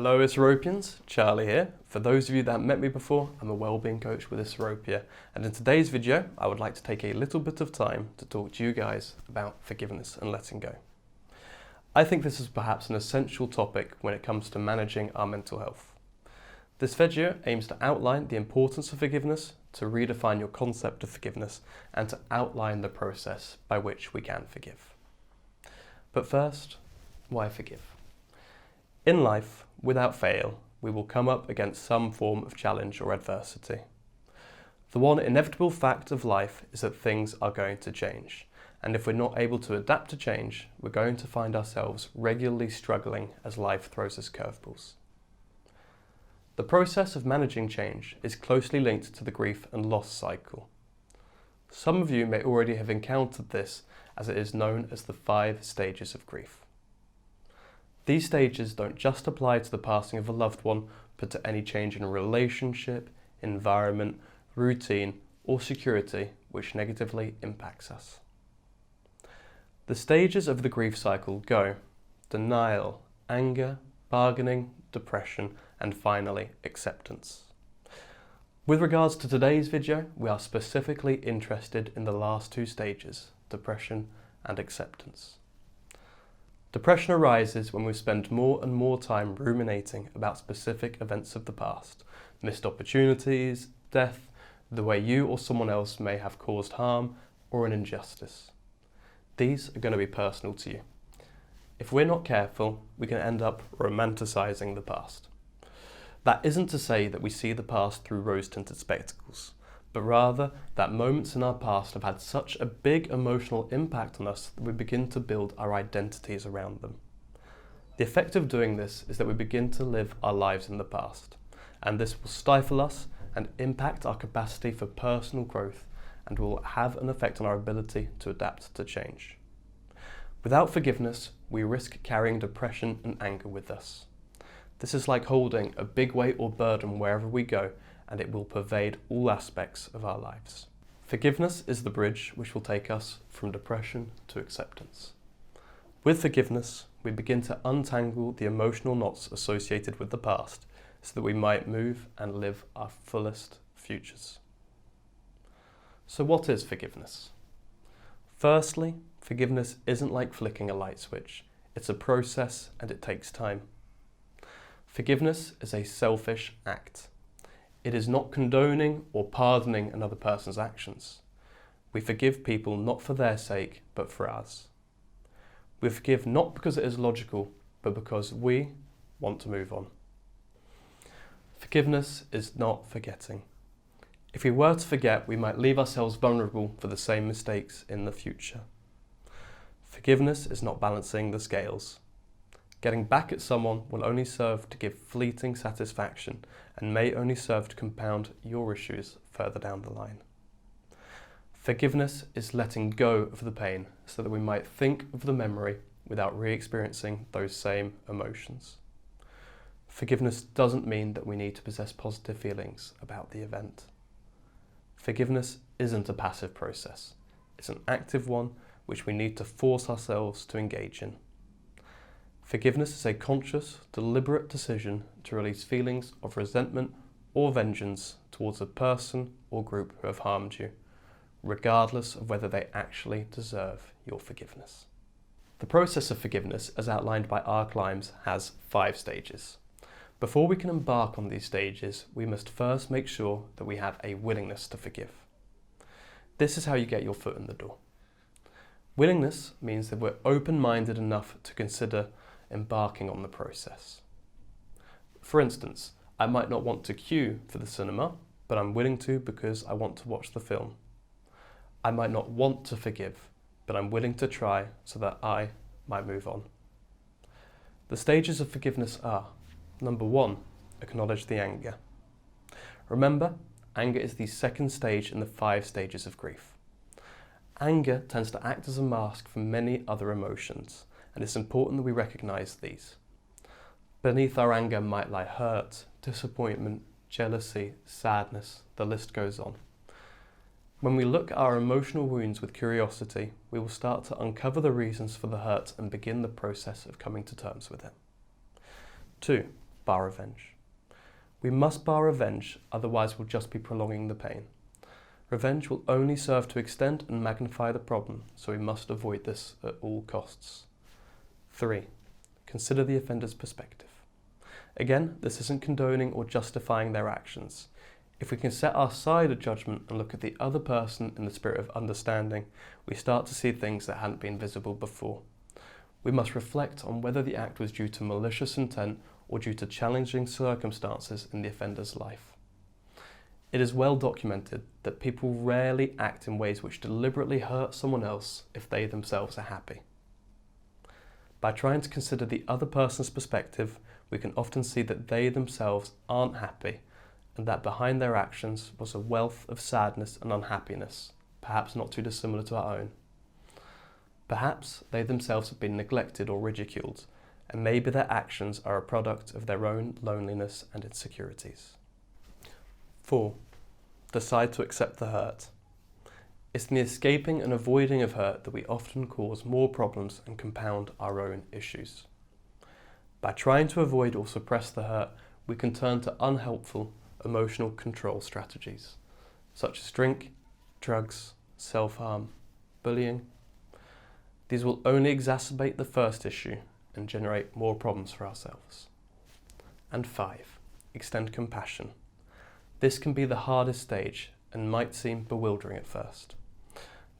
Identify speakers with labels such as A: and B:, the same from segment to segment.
A: Hello Isorropians, Charlie here. For those of you that haven't met me before, I'm a wellbeing coach with Isorropia, and in today's video I would like to take a little bit of time to talk to you guys about forgiveness and letting go. I think this is perhaps an essential topic when it comes to managing our mental health. This video aims to outline the importance of forgiveness, to redefine your concept of forgiveness, and to outline the process by which we can forgive. But first, why forgive? In life, without fail, we will come up against some form of challenge or adversity. The one inevitable fact of life is that things are going to change, and if we're not able to adapt to change, we're going to find ourselves regularly struggling as life throws us curveballs. The process of managing change is closely linked to the grief and loss cycle. Some of you may already have encountered this, as it is known as the 5 stages of grief. These stages don't just apply to the passing of a loved one, but to any change in a relationship, environment, routine, or security which negatively impacts us. The stages of the grief cycle go denial, anger, bargaining, depression, and finally acceptance. With regards to today's video, we are specifically interested in the last 2 stages, depression and acceptance. Depression arises when we spend more and more time ruminating about specific events of the past, missed opportunities, death, the way you or someone else may have caused harm, or an injustice. These are going to be personal to you. If we're not careful, we can end up romanticising the past. That isn't to say that we see the past through rose-tinted spectacles, but rather that moments in our past have had such a big emotional impact on us that we begin to build our identities around them. The effect of doing this is that we begin to live our lives in the past, and this will stifle us and impact our capacity for personal growth and will have an effect on our ability to adapt to change. Without forgiveness, we risk carrying depression and anger with us. This is like holding a big weight or burden wherever we go, and it will pervade all aspects of our lives. Forgiveness is the bridge which will take us from depression to acceptance. With forgiveness, we begin to untangle the emotional knots associated with the past so that we might move and live our fullest futures. So what is forgiveness? Firstly, forgiveness isn't like flicking a light switch. It's a process and it takes time. Forgiveness is a selfish act. It is not condoning or pardoning another person's actions. We forgive people not for their sake, but for ours. We forgive not because it is logical, but because we want to move on. Forgiveness is not forgetting. If we were to forget, we might leave ourselves vulnerable for the same mistakes in the future. Forgiveness is not balancing the scales. Getting back at someone will only serve to give fleeting satisfaction and may only serve to compound your issues further down the line. Forgiveness is letting go of the pain so that we might think of the memory without re-experiencing those same emotions. Forgiveness doesn't mean that we need to possess positive feelings about the event. Forgiveness isn't a passive process. It's an active one which we need to force ourselves to engage in. Forgiveness is a conscious, deliberate decision to release feelings of resentment or vengeance towards a person or group who have harmed you, regardless of whether they actually deserve your forgiveness. The process of forgiveness, as outlined by our climbs, has 5 stages. Before we can embark on these stages, we must first make sure that we have a willingness to forgive. This is how you get your foot in the door. Willingness means that we're open-minded enough to consider embarking on the process. For instance, I might not want to queue for the cinema, but I'm willing to because I want to watch the film. I might not want to forgive, but I'm willing to try so that I might move on. The stages of forgiveness are: number 1, acknowledge the anger. Remember, anger is the second stage in the 5 stages of grief. Anger tends to act as a mask for many other emotions, and it's important that we recognise these. Beneath our anger might lie hurt, disappointment, jealousy, sadness, the list goes on. When we look at our emotional wounds with curiosity, we will start to uncover the reasons for the hurt and begin the process of coming to terms with it. 2. bar revenge. We must bar revenge, otherwise we'll just be prolonging the pain. Revenge will only serve to extend and magnify the problem, so we must avoid this at all costs. 3. Consider the offender's perspective. Again, this isn't condoning or justifying their actions. If we can set aside a judgment and look at the other person in the spirit of understanding, we start to see things that hadn't been visible before. We must reflect on whether the act was due to malicious intent or due to challenging circumstances in the offender's life. It is well documented that people rarely act in ways which deliberately hurt someone else if they themselves are happy. By trying to consider the other person's perspective, we can often see that they themselves aren't happy and that behind their actions was a wealth of sadness and unhappiness, perhaps not too dissimilar to our own. Perhaps they themselves have been neglected or ridiculed, and maybe their actions are a product of their own loneliness and insecurities. 4. Decide to accept the hurt. It's in the escaping and avoiding of hurt that we often cause more problems and compound our own issues. By trying to avoid or suppress the hurt, we can turn to unhelpful emotional control strategies, such as drink, drugs, self-harm, bullying. These will only exacerbate the first issue and generate more problems for ourselves. And 5. Extend compassion. This can be the hardest stage and might seem bewildering at first.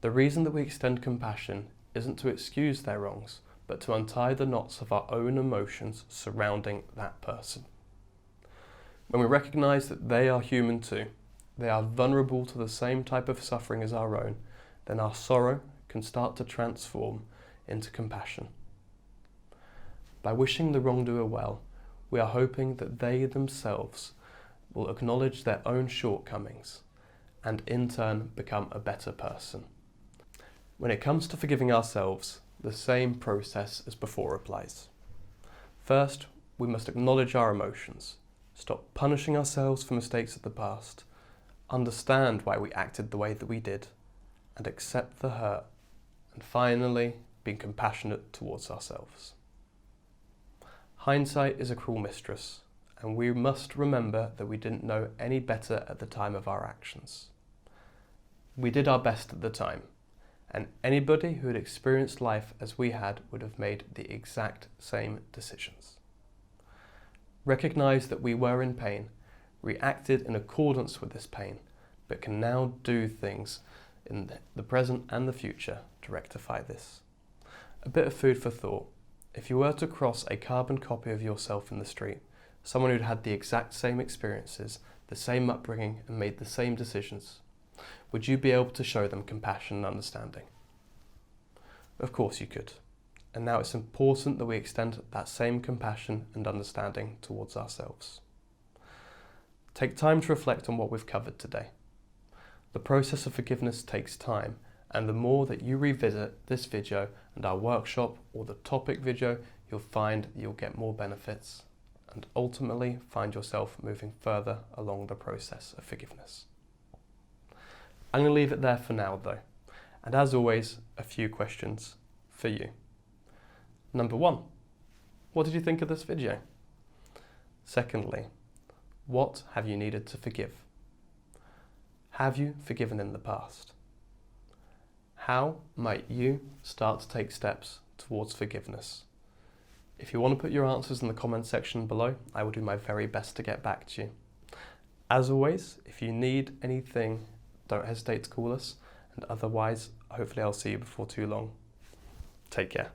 A: The reason that we extend compassion isn't to excuse their wrongs, but to untie the knots of our own emotions surrounding that person. When we recognise that they are human too, they are vulnerable to the same type of suffering as our own, then our sorrow can start to transform into compassion. By wishing the wrongdoer well, we are hoping that they themselves will acknowledge their own shortcomings and in turn become a better person. When it comes to forgiving ourselves, the same process as before applies. First, we must acknowledge our emotions, stop punishing ourselves for mistakes of the past, understand why we acted the way that we did, and accept the hurt, and finally, being compassionate towards ourselves. Hindsight is a cruel mistress, and we must remember that we didn't know any better at the time of our actions. We did our best at the time, and anybody who had experienced life as we had would have made the exact same decisions. Recognise that we were in pain, reacted in accordance with this pain, but can now do things in the present and the future to rectify this. A bit of food for thought. If you were to cross a carbon copy of yourself in the street, someone who'd had the exact same experiences, the same upbringing and made the same decisions, would you be able to show them compassion and understanding? Of course you could. And now it's important that we extend that same compassion and understanding towards ourselves. Take time to reflect on what we've covered today. The process of forgiveness takes time, and the more that you revisit this video and our workshop or the topic video, you'll find you'll get more benefits and ultimately find yourself moving further along the process of forgiveness. I'm going to leave it there for now though, and as always, a few questions for you. Number 1, what did you think of this video? Secondly, what have you needed to forgive? Have you forgiven in the past? How might you start to take steps towards forgiveness? If you want to put your answers in the comment section below, I will do my very best to get back to you. As always, if you need anything, don't hesitate to call us, and otherwise, hopefully I'll see you before too long. Take care.